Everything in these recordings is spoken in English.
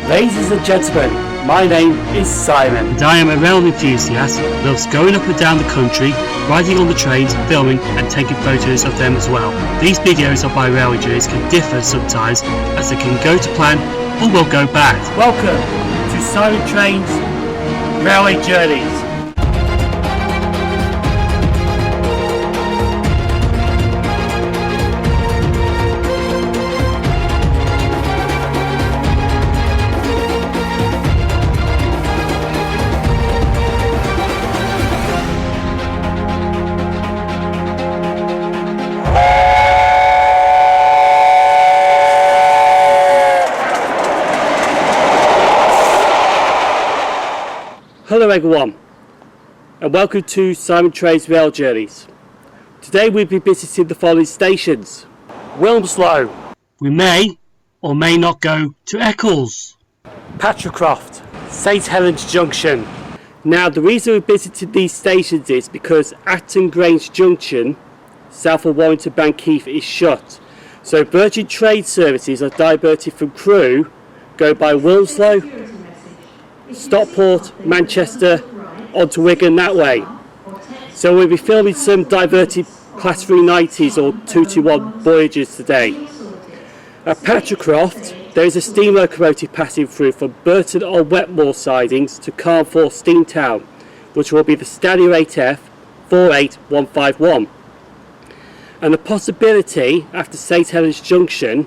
Ladies and gentlemen, my name is Simon. And I am a rail enthusiast who loves going up and down the country, riding on the trains, filming and taking photos of them as well. These videos of my railway journeys can differ sometimes, as they can go to plan or will go bad. Welcome to Simon Trains Railway Journeys. Hello everyone, and welcome to Simon Trains Rail Journeys. Today we'll be visiting the following stations: Wilmslow, We may or may not go to Eccles, Patricroft, St Helens Junction. Now the reason we visited these stations is because Acton Grange Junction, south of Warrington Bankeith, is shut. So Virgin train services are diverted from Crewe, go by Wilmslow, Stockport, Manchester, onto Wigan that way. So we'll be filming some diverted Class 390s or 221 voyages today. At Patricroft, there is a steam locomotive passing through from Burton on Wetmore sidings to Carnforth Steam Town, which will be the Stannyer 8F 48151. And the possibility after St Helens Junction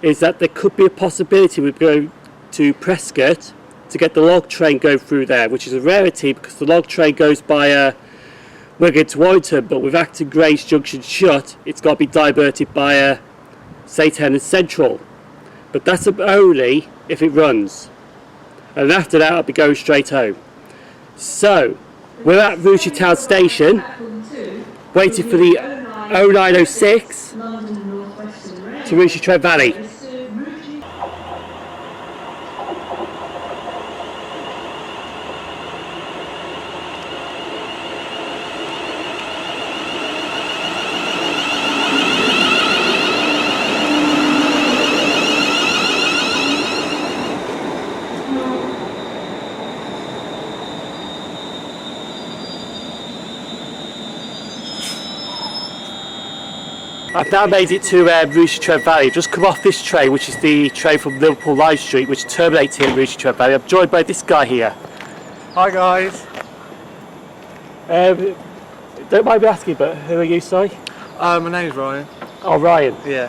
is that there could be a possibility we're going to Prescott to get the log train going through there, which is a rarity because the log train goes by Wigan to Warrington, but with Acton Grange Junction shut, it's got to be diverted by St Helens Central. But that's only if it runs, and after that I'll be going straight home. So we're at Rugeley Town station, waiting for the 0906 to Rugeley Trent Valley. I've now made it to Rugeley Trent Valley. I've just come off this train, which is the train from Liverpool Lime Street, which terminates here at Rugeley Trent Valley. I'm joined by this guy here. Hi guys. Don't mind me asking, but who are you, sorry? My name's Ryan. Oh, Ryan. Yeah.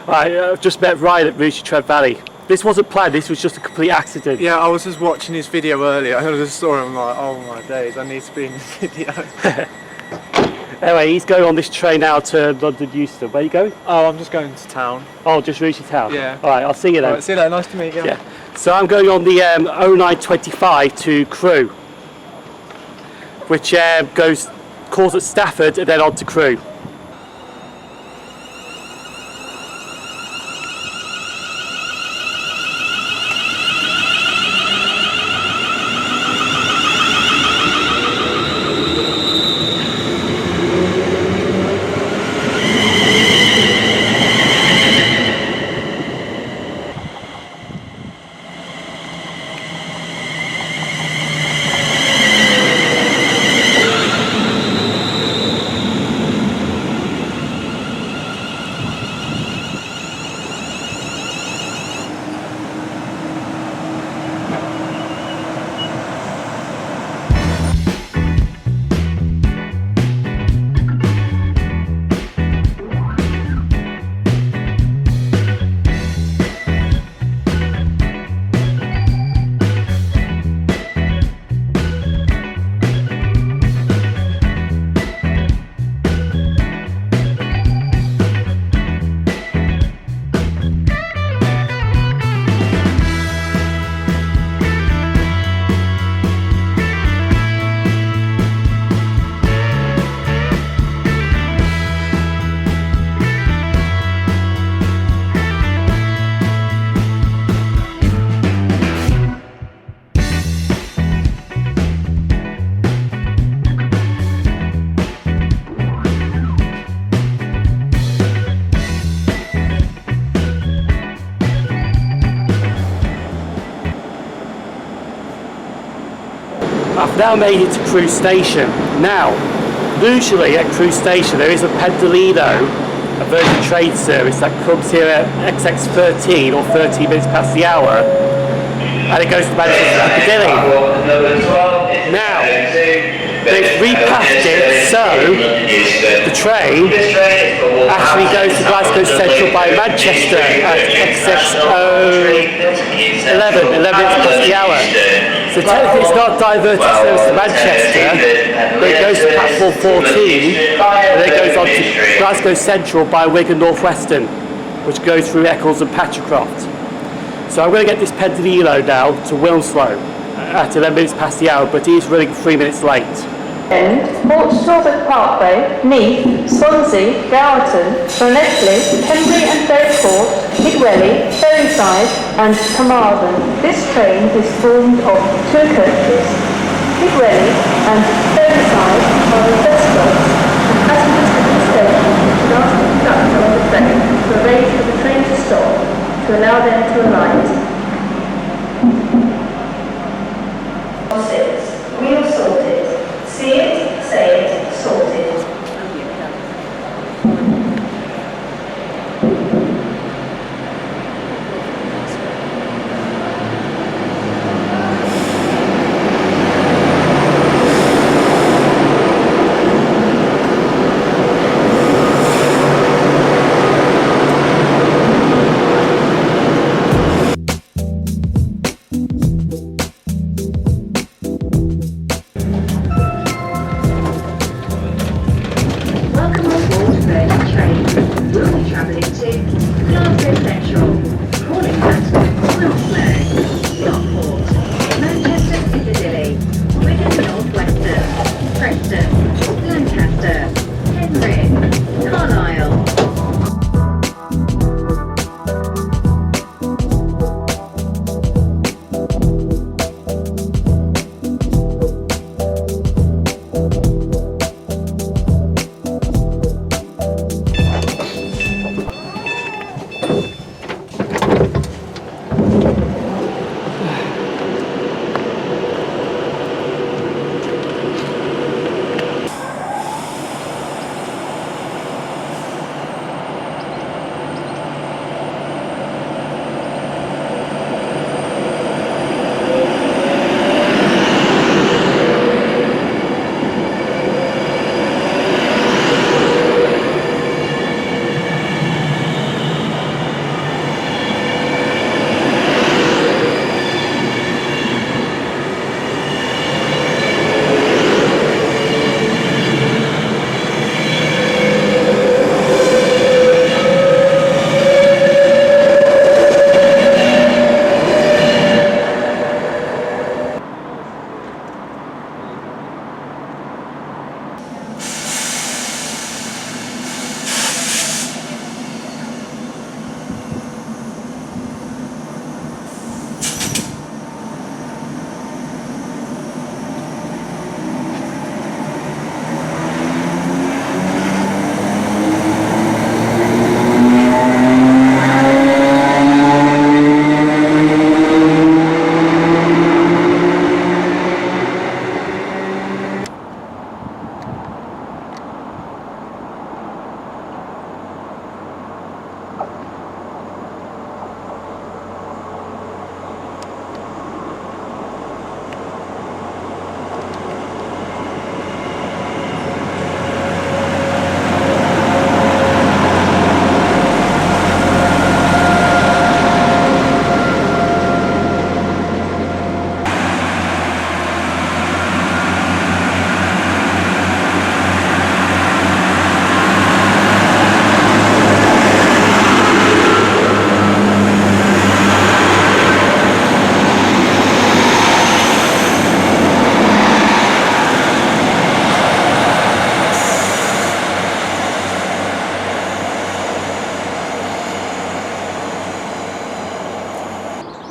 Right, I've just met Ryan at Rugeley Trent Valley. This wasn't planned, this was just a complete accident. Yeah, I was just watching his video earlier. I just saw him like, oh my days, I need to be in this video. Anyway, he's going on this train now to London Euston. Where are you going? Oh, I'm just going to town. Oh, just Rugeley Town? Yeah. Alright, I'll see you then. Alright, see you later, nice to meet you. Yeah. So I'm going on the 0925 to Crewe, which calls at Stafford and then on to Crewe. I've now made it to Crewe Station. Now, usually at Crewe Station there is a Pendolino, a Virgin Trade service that comes here at XX13 or 13 minutes past the hour, and it goes to Manchester Piccadilly. Now, they've repassed it so the train actually goes to Glasgow Central by Manchester at XX11 minutes past the hour. So technically it's not diverted service to Manchester, but it goes to platform 14 and then it goes on to Glasgow Central by Wigan North Western, which goes through Eccles and Patricroft. So I'm going to get this Pendolino now to Wilmslow at 11 minutes past the hour, but it is running 3 minutes late. Port Talbot Parkway, Neath, Swansea, Gowerton, Llanelli, Henbury and Fairport, Rugeley, Ferryside and Carmarthen. This train is formed of 2 coaches. Rugeley and Ferryside are the first stops, and passengers at this station should ask the conductor on the train to arrange for the train to stop to allow them to alight. Wheel sorted. See it, say it, sorted. We'll be travelling to Glasgow Central, calling at Wilmslow, Stockport, Manchester Piccadilly, Wigan North Western, Preston, Lancaster, Henry, Carlisle.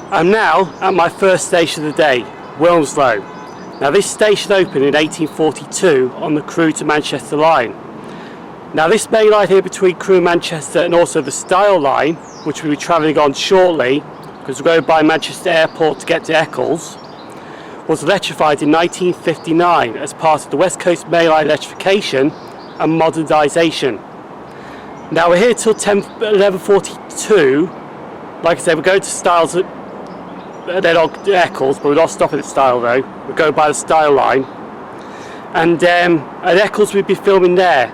I'm now at my first station of the day, Wilmslow. Now this station opened in 1842 on the Crewe to Manchester line. Now this main line here between Crewe and Manchester and also the Style line, which we'll be travelling on shortly because we're going by Manchester Airport to get to Eccles, was electrified in 1959 as part of the West Coast Main Line electrification and modernisation. Now we're here till 11:42. Like I said, we're going to Styles at Eccles, but we're not stopping at Style though. We're going by the Style line. And at Eccles we'd be filming there.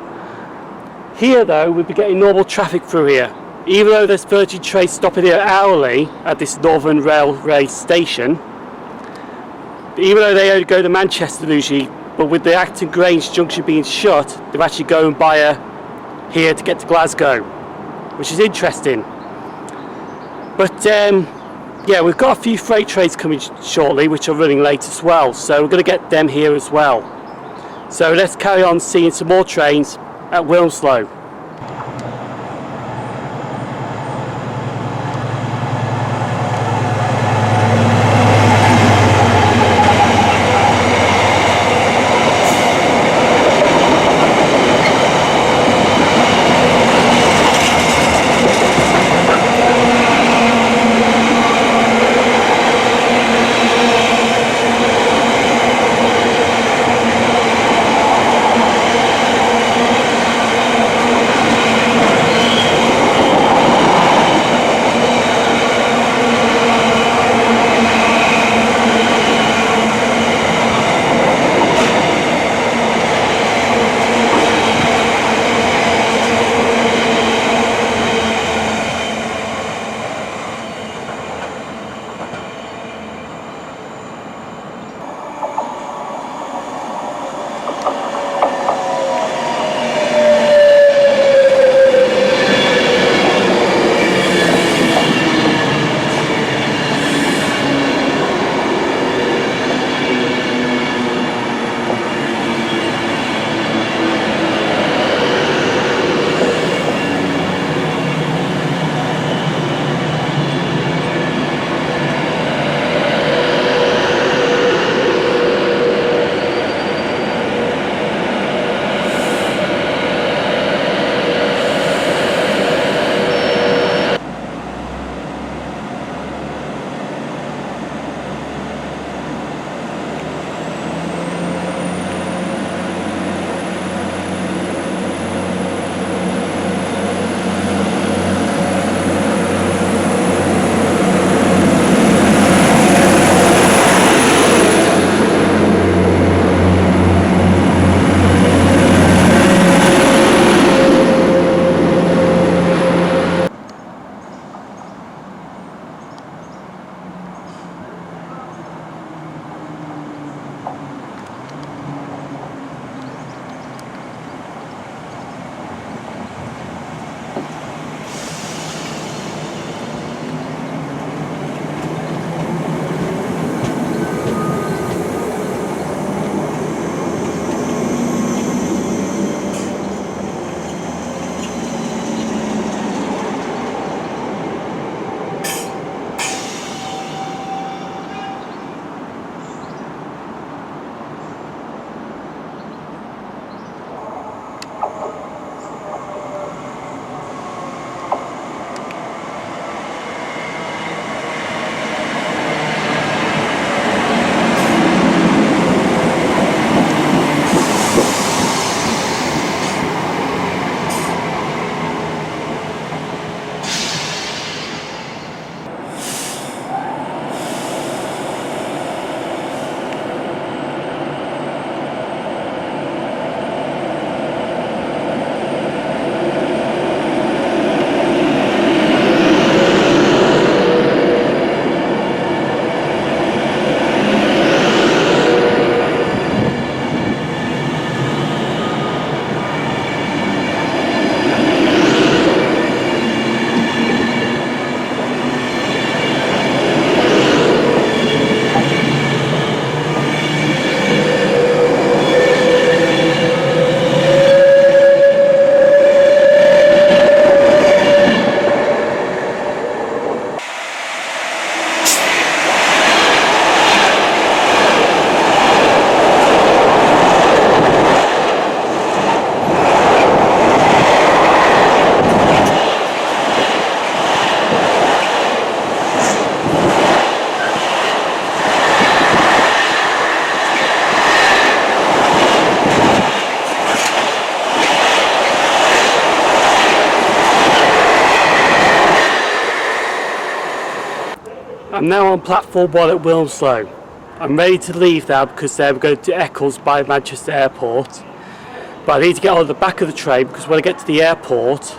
Here though, we'd be getting normal traffic through here. Even though there's Virgin trains stopping here hourly at this Northern Railway station, even though they only go to Manchester usually, but with the Acton Grange junction being shut, they're actually going via here to get to Glasgow, which is interesting. But yeah, we've got a few freight trains coming shortly, which are running late as well, so we're going to get them here as well. So let's carry on seeing some more trains at Wilmslow. I'm now on platform 1 at Wilmslow. I'm ready to leave now because we're going to Eccles by Manchester Airport. But I need to get on the back of the train because when I get to the airport,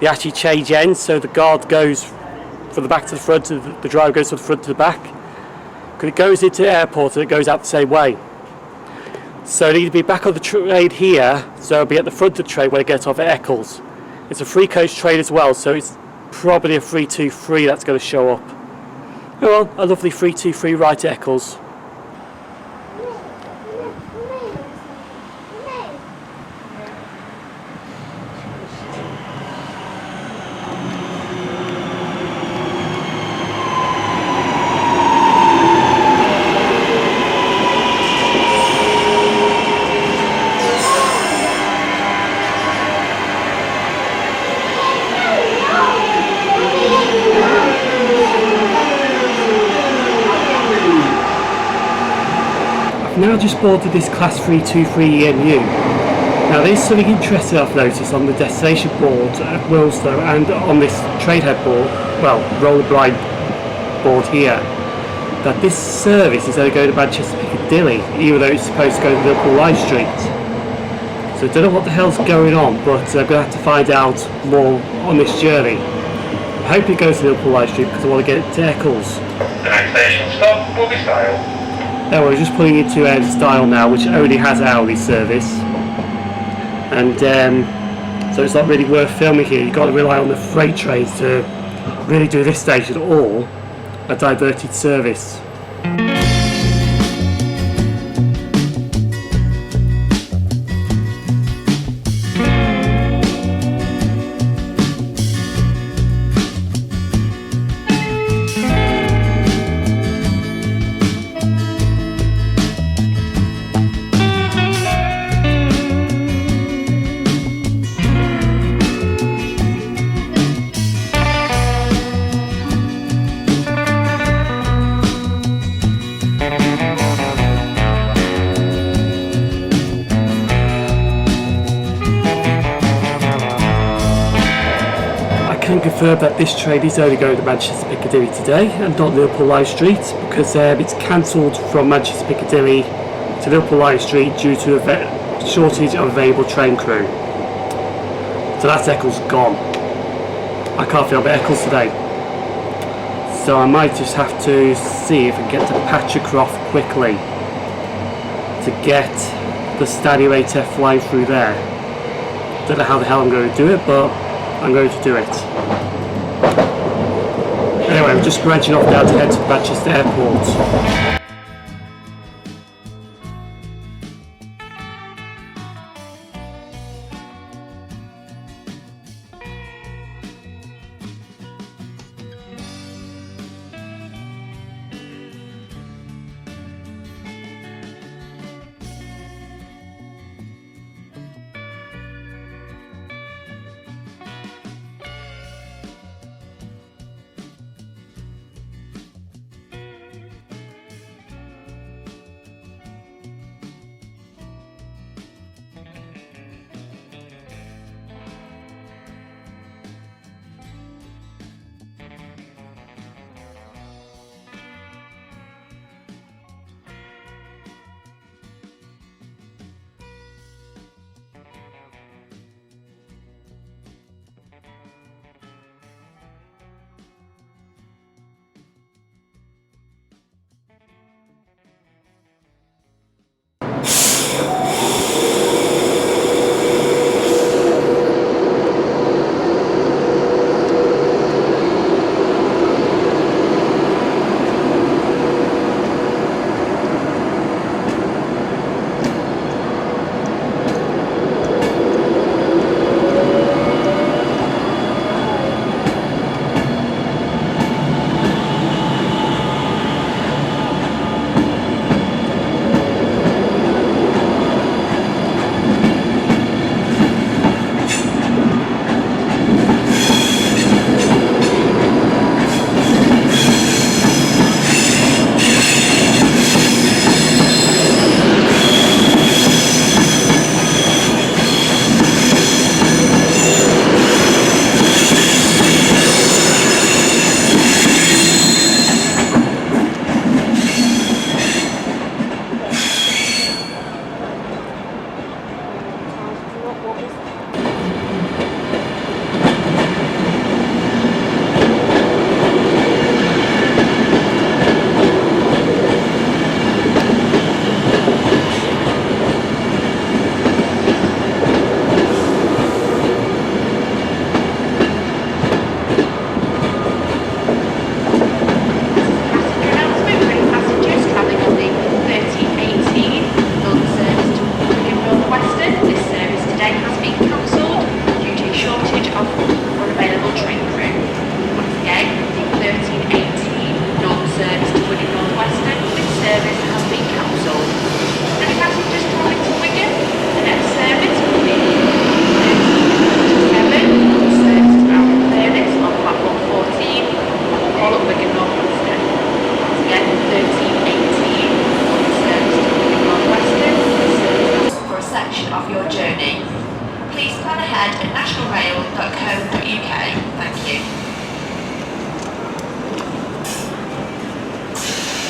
they actually change ends, so the guard goes from the back to the front and the driver goes from the front to the back. Because it goes into the airport and it goes out the same way. So I need to be back on the train here, so I'll be at the front of the train when I get off at Eccles. It's a free coach train as well, so it's probably a 323 that's going to show up. Oh well, a lovely 323 right to Eccles. Now just boarded this class 323 EMU. Now there's something interesting I've noticed on the destination board at Wilmslow and on this trainhead board, well, rollerblade board here, that this service is only going to Manchester Piccadilly, even though it's supposed to go to Liverpool Lime Street. So I don't know what the hell's going on, but I'm going to have to find out more on this journey. I hope it goes to Liverpool Lime Street because I want to get to Eccles. The next station stop will be Style. Now we're just pulling into Style now, which only has hourly service, and so it's not really worth filming here. You've got to rely on the freight trains to really do this station or a diverted service. I can confirm that this train is only going to Manchester Piccadilly today and not Liverpool Lime Street because it's cancelled from Manchester Piccadilly to Liverpool Lime Street due to a shortage of available train crew. So that's Eccles gone. I can't film at Eccles today. So I might just have to see if I can get to Patricroft quickly to get the Stadio 8F line through there. Don't know how the hell I'm going to do it, but I'm going to do it. Anyway, I'm just branching off now to head to Manchester Airport.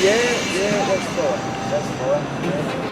Yeah, that's fine. That's fine. Yeah.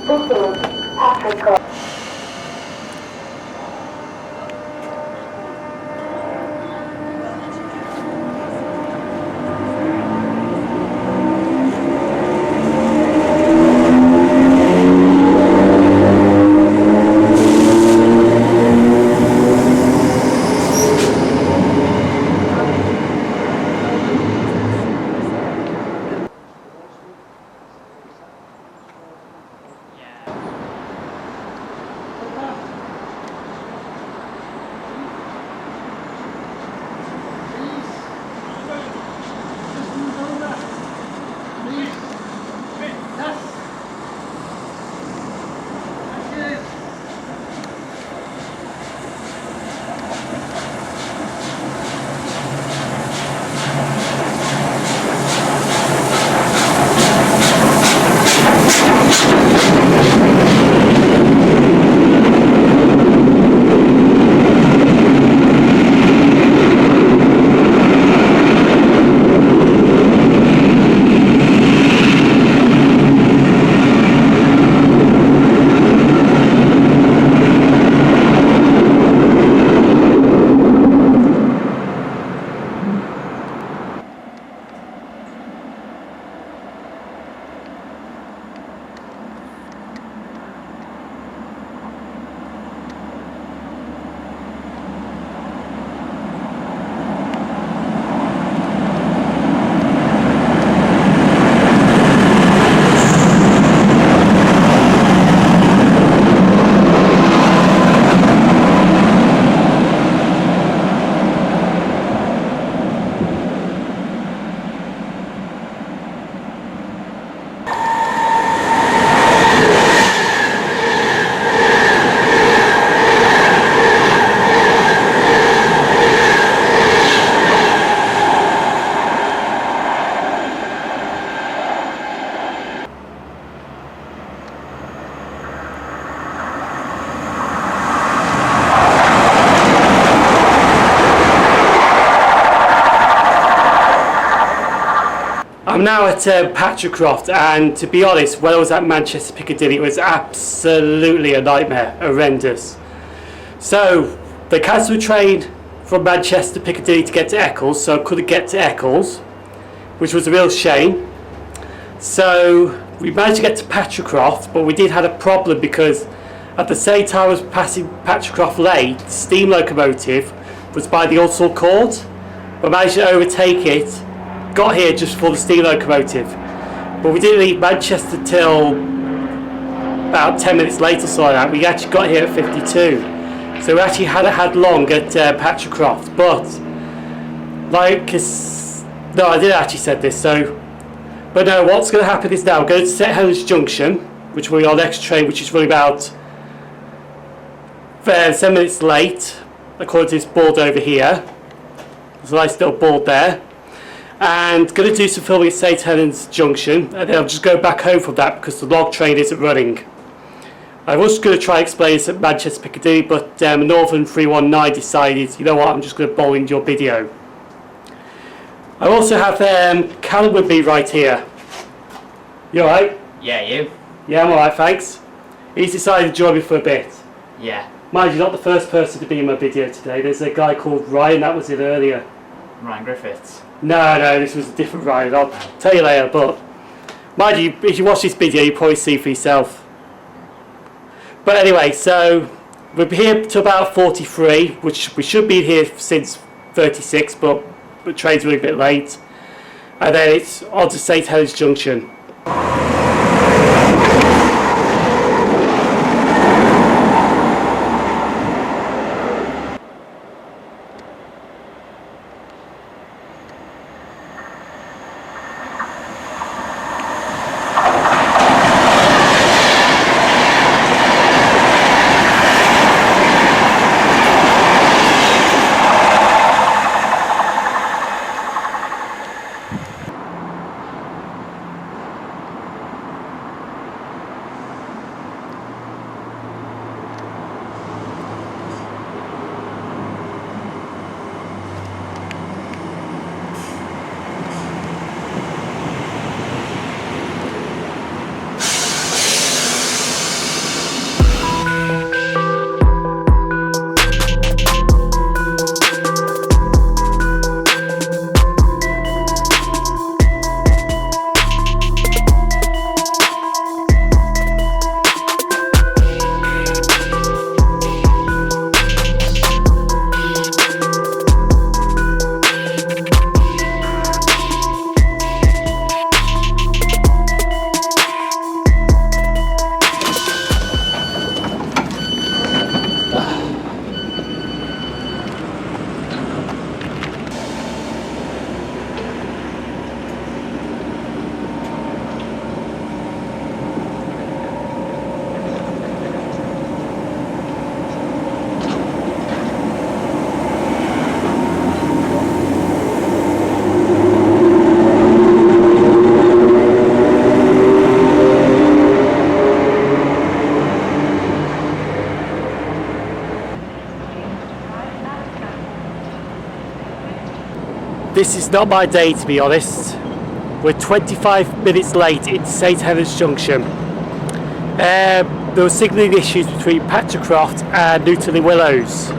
Eccles, Patricroft. I'm now at Patricroft, and to be honest, when I was at Manchester Piccadilly, it was absolutely a nightmare, horrendous. So they cancelled the train from Manchester Piccadilly to get to Eccles, so I couldn't get to Eccles, which was a real shame. So we managed to get to Patricroft, but we did have a problem because at the same time I was passing Patricroft Lane, the steam locomotive was by the Ulster Court, but I managed to overtake it. Got here just before the steam locomotive, but we didn't leave Manchester till about 10 minutes later. So that we actually got here at 52, so we actually had long at Patricroft. But like, no, I didn't actually said this. So, but no, what's going to happen is now we're going to Helens Junction, which will be our next train, which is running about 7 minutes late. according to this board over here. There's a nice little board there. And going to do some filming at St Helens Junction, and then I'll just go back home from that because the log train isn't running. I was going to try and explain this at Manchester Piccadilly, but Northern 319 decided, you know what, I'm just going to bowl into your video. I also have Callum with me right here. You alright? Yeah, you? Yeah, I'm alright, thanks. He's decided to join me for a bit. Yeah. Mind you, not the first person to be in my video today. There's a guy called Ryan, that was it earlier. Ryan Griffiths. No, this was a different Ryan. I'll tell you later, but mind you, if you watch this video, you probably see for yourself. But anyway, so we'll be here to about 43, which we should be here since 36, but the train's running a bit late. And then it's on to St Helens Junction. This is not my day, to be honest. We're 25 minutes late into St Helens Junction. There were signalling issues between Patricroft and Newton Willows.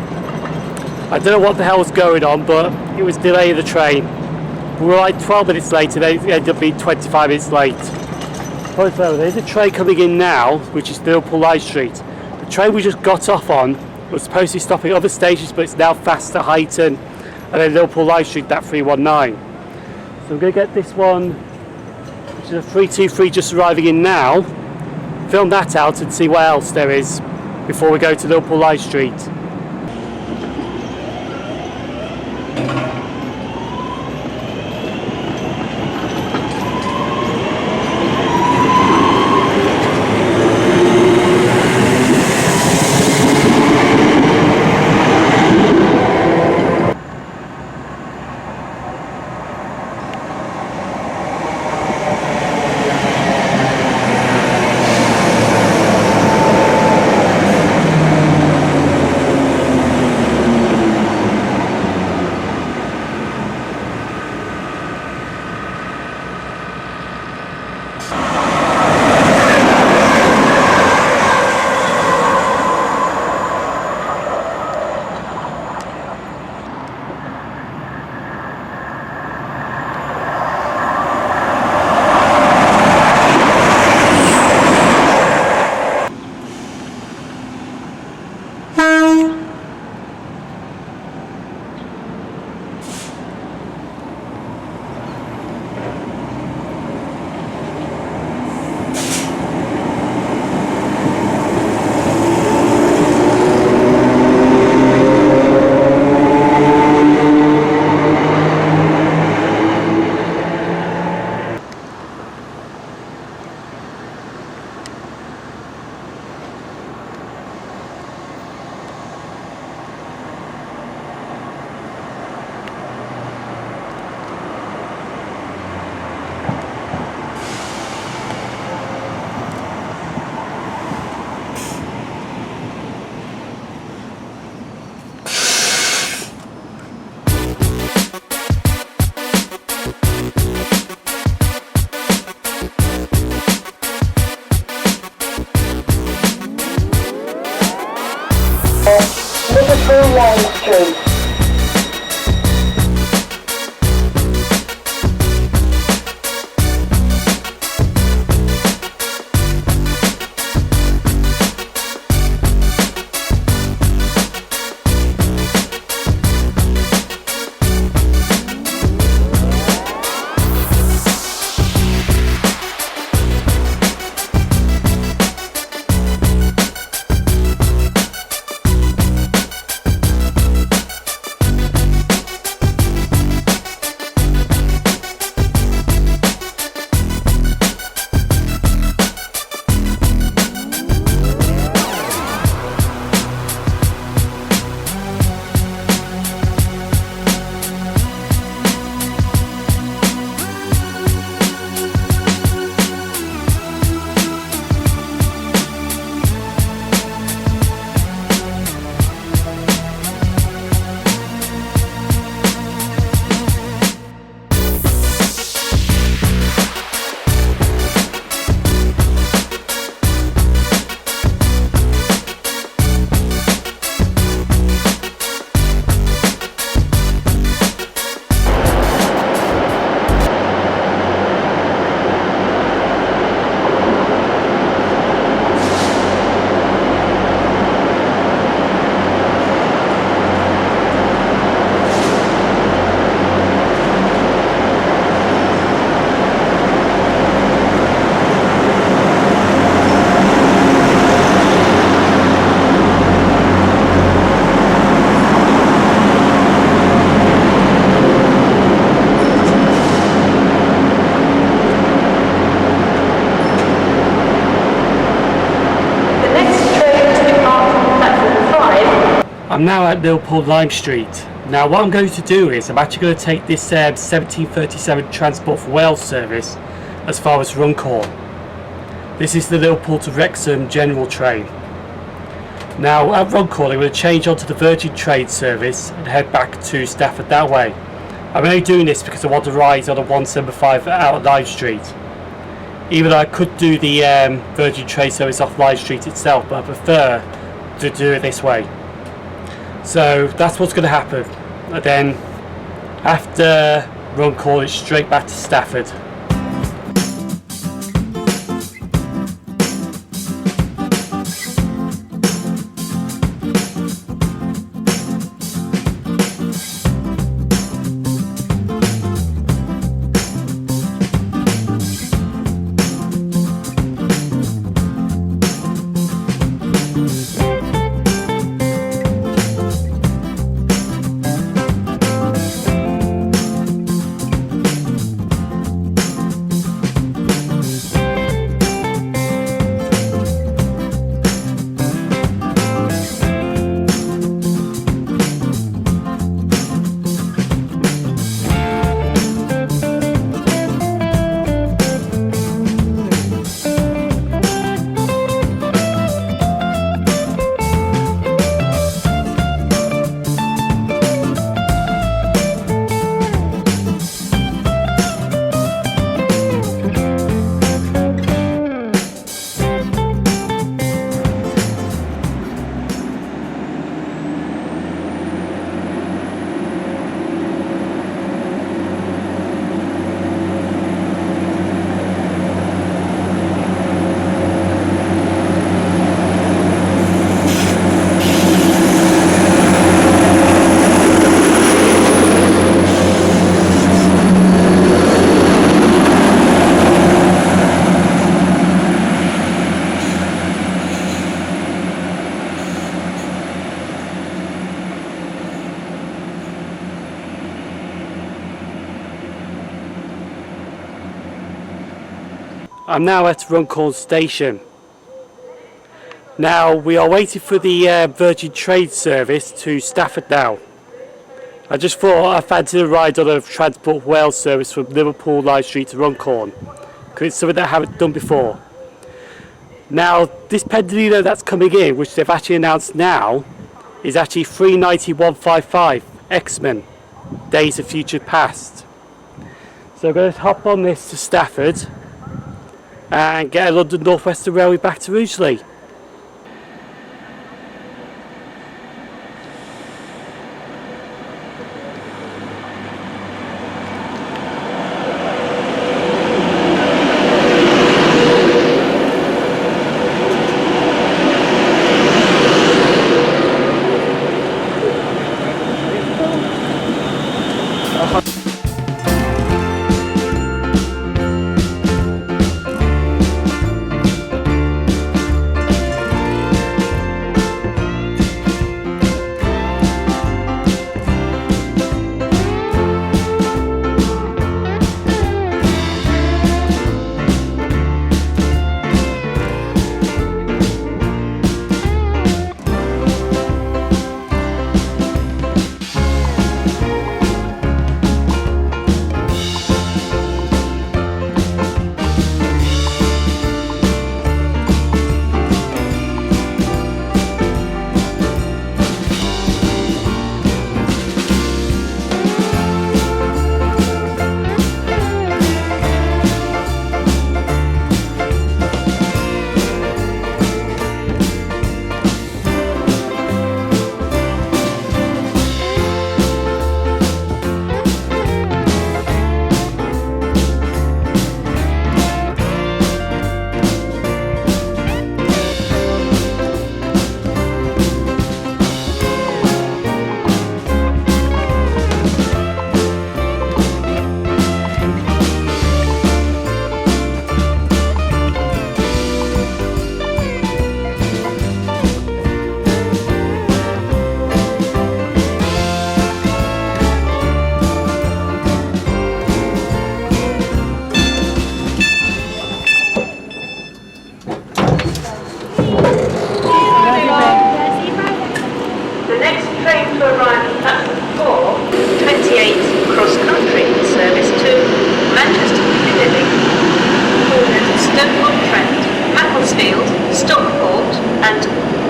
I don't know what the hell was going on, but it was delaying the train. We were like 12 minutes late and then it ended up being 25 minutes late. There's a train coming in now, which is Liverpool Lime Street. The train we just got off on was supposed to be stopping at other stations, but it's now faster Heighton and then Liverpool Lime Street, that 319. So we're going to get this one, which is a 323 just arriving in now, film that out and see what else there is before we go to Liverpool Lime Street. Liverpool Lime Street. I'm now at Liverpool Lime Street. Now what I'm going to do is I'm actually going to take this 1737 Transport for Wales service as far as Runcorn. This is the Liverpool to Wrexham general train. Now at Runcorn I'm going to change onto the Virgin Train service and head back to Stafford that way. I'm only doing this because I want to ride on a 175 out of Lime Street. Even though I could do the Virgin Train service off Lime Street itself, but I prefer to do it this way. So that's what's going to happen. And then after Runcorn it's straight back to Stafford. I'm now at Runcorn Station. Now we are waiting for the Virgin Train service to Stafford now. I just thought I fancied a ride on a Transport for Wales service from Liverpool Lime Street to Runcorn, because it's something that I haven't done before. Now this Pendolino that's coming in, which they've actually announced now, is actually 39155 X-Men, Days of Future Past. So I'm going to hop on this to Stafford and get a London North Western Railway back to Rugeley.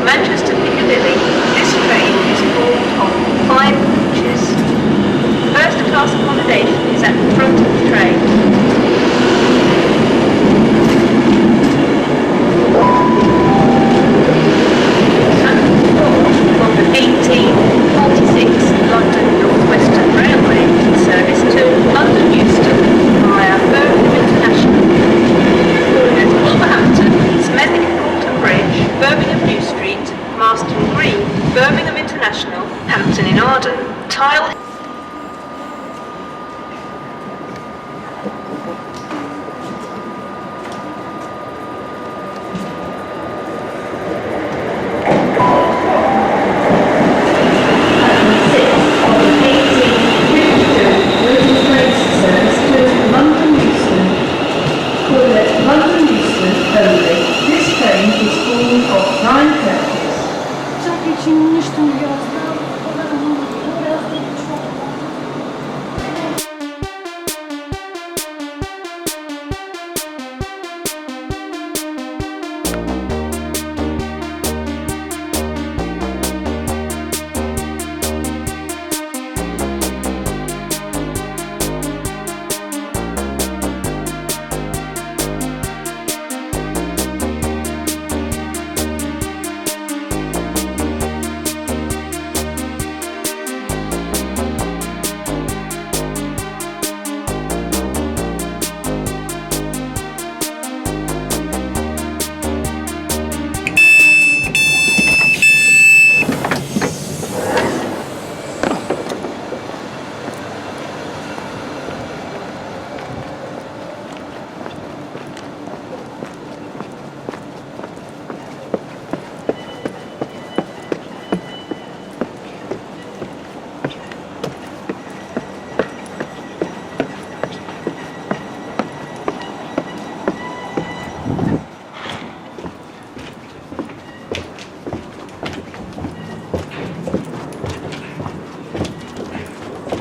Manchester Piccadilly, this train is formed of 5 coaches. First class accommodation is at the front of the train. From the 1846 London North Western Railway service to London Euston via Birmingham International, at Wolverhampton, Smethwick Gorton Bridge, Birmingham New Street, Marston Green, Birmingham International, Hampton in Arden, Tile.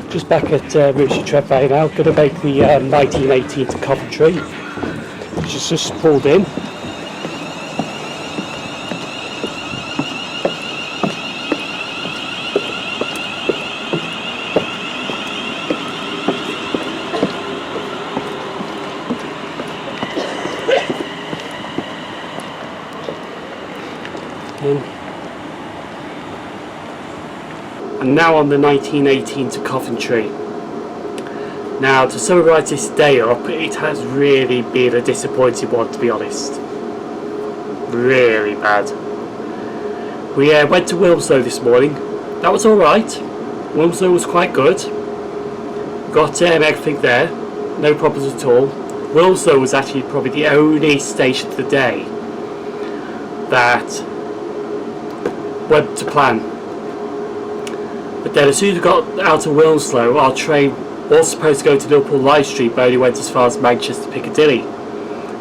Just back at Rugeley Trent Valley now, going to make the 1918 to Coventry, which is just pulled in. And now on the 1918 to Coventry. Now, to summarise this day up, it has really been a disappointing one, to be honest. Really bad. We went to Wilmslow this morning. That was alright. Wilmslow was quite good. Got everything there. No problems at all. Wilmslow was actually probably the only station of the day that went to plan. But then as soon as we got out of Wilmslow, our train was supposed to go to Liverpool Lime Street, but only went as far as Manchester Piccadilly.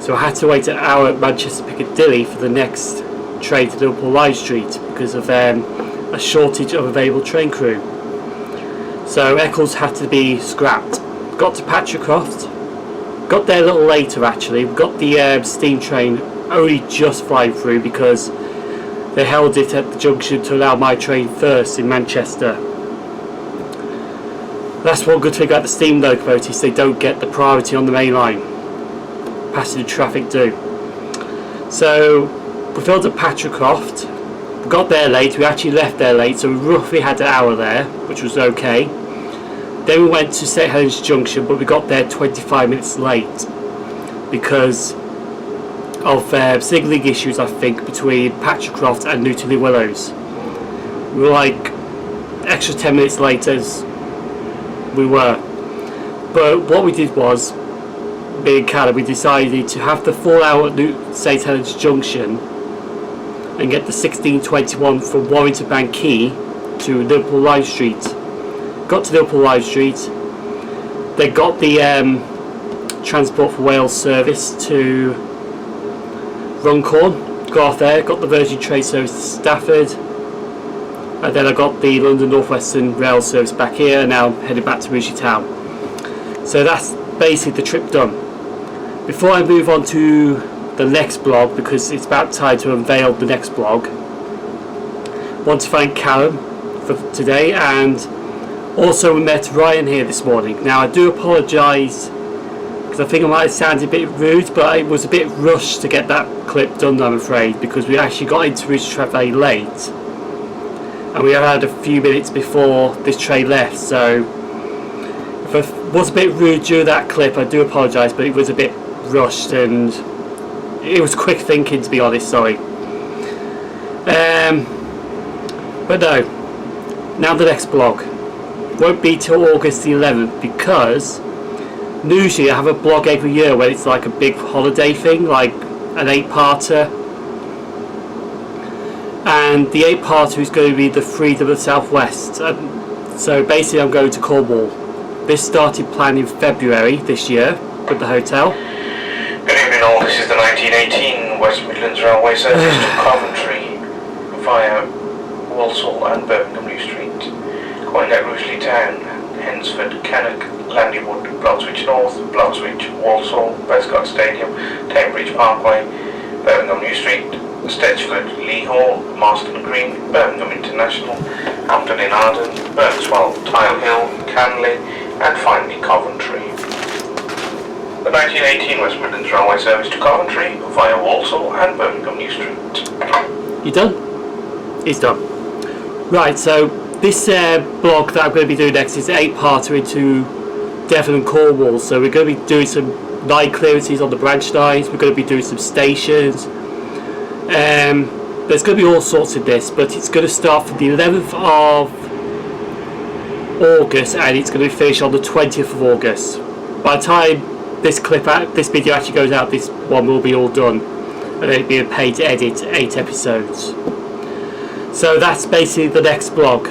So I had to wait an hour at Manchester Piccadilly for the next train to Liverpool Lime Street because of a shortage of available train crew. So Eccles had to be scrapped. Got to Patricroft. Got there a little later actually. We got the steam train only just flying through because they held it at the junction to allow my train first in Manchester. That's one good thing about the steam locomotives, they don't get the priority on the main line. Passenger traffic do. So we filled at Patricroft. We got there late, we actually left there late, so we roughly had an hour there, which was okay. Then we went to St Helens Junction, but we got there 25 minutes late because of signalling issues, I think, between Patricroft and Newtonley Willows. We were like extra 10 minutes late as we were. But what we did was, me and Callum, we decided to have the full hour at St Helens Junction and get the 1621 from Warrington Bank Quay to Liverpool Lime Street. Got to Liverpool Lime Street, then got the Transport for Wales service to Runcorn, got off there, got the Virgin train service to Stafford, and then I got the London North Western rail service back here, and now I'm headed back to Rugeley Town. So that's basically the trip done. Before I move on to the next blog, because it's about time to unveil the next blog, want to thank Callum for today, and also we met Ryan here this morning. Now I do apologise because I think I might have sounded a bit rude, but it was a bit rushed to get that clip done, I'm afraid, because we actually got into Rugeley Trent Valley late and we had a few minutes before this train left, so if I was a bit rude during that clip, I do apologise, but it was a bit rushed and it was quick thinking, to be honest, sorry. But no, now the next blog won't be till August the 11th, because usually I have a blog every year where it's like a big holiday thing, like an 8-parter, and the 8-parter is going to be the Freedom of the Southwest. So basically I'm going to Cornwall. This started planned in February this year with the hotel. Good evening all, this is the 1918 West Midlands Railway service to Coventry via Walsall and Birmingham New Street, calling at Rugeley Town, Hensford, Cannock, Landywood, Bloxwich North, Bloxwich, Walsall, Bescott Stadium, Cambridge Parkway, Birmingham New Street, Stetchford, Lee Hall, Marston Green, Birmingham International, Hampton in Arden, Berkswell, Tile Hill, Canley, and finally Coventry. The 1918 West Midlands Railway service to Coventry via Walsall and Birmingham New Street. You done? It's done. Right, so this blog that I'm going to be doing next is an 8-parter into Devon and Cornwall. So we're going to be doing some line clearances on the branch lines, we're going to be doing some stations. There's going to be all sorts of this, but it's going to start from the 11th of August and it's going to be finished on the 20th of August. By the time this video actually goes out, this one will be all done and it'll be a paid edit, 8 episodes. So that's basically the next blog.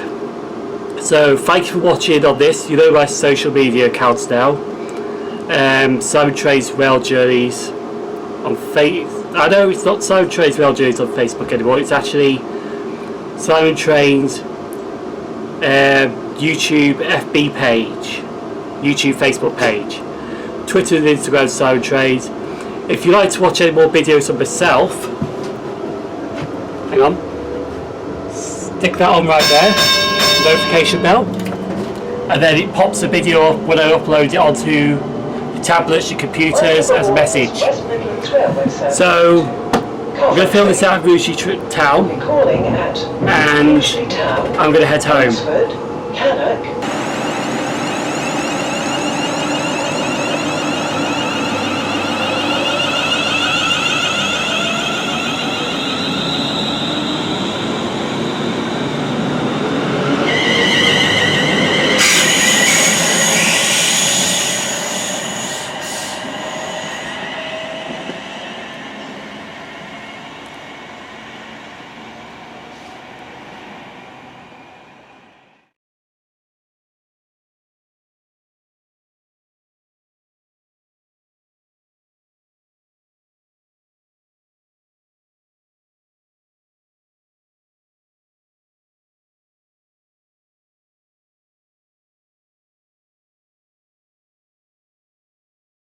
So thank you for watching on this. You know my social media accounts now. Simon Trey's Rail Journeys on I know it's not Simon Trey's Rail Journeys on Facebook anymore. It's actually Simon Trey's YouTube FB page, YouTube Facebook page, Twitter and Instagram Simon Trey's. If you'd like to watch any more videos of myself, hang on, stick that on right there, notification bell, and then it pops a video up when I upload it onto your tablets, your computers as a message. So I'm going to film this out of Rugeley Town and I'm going to head home.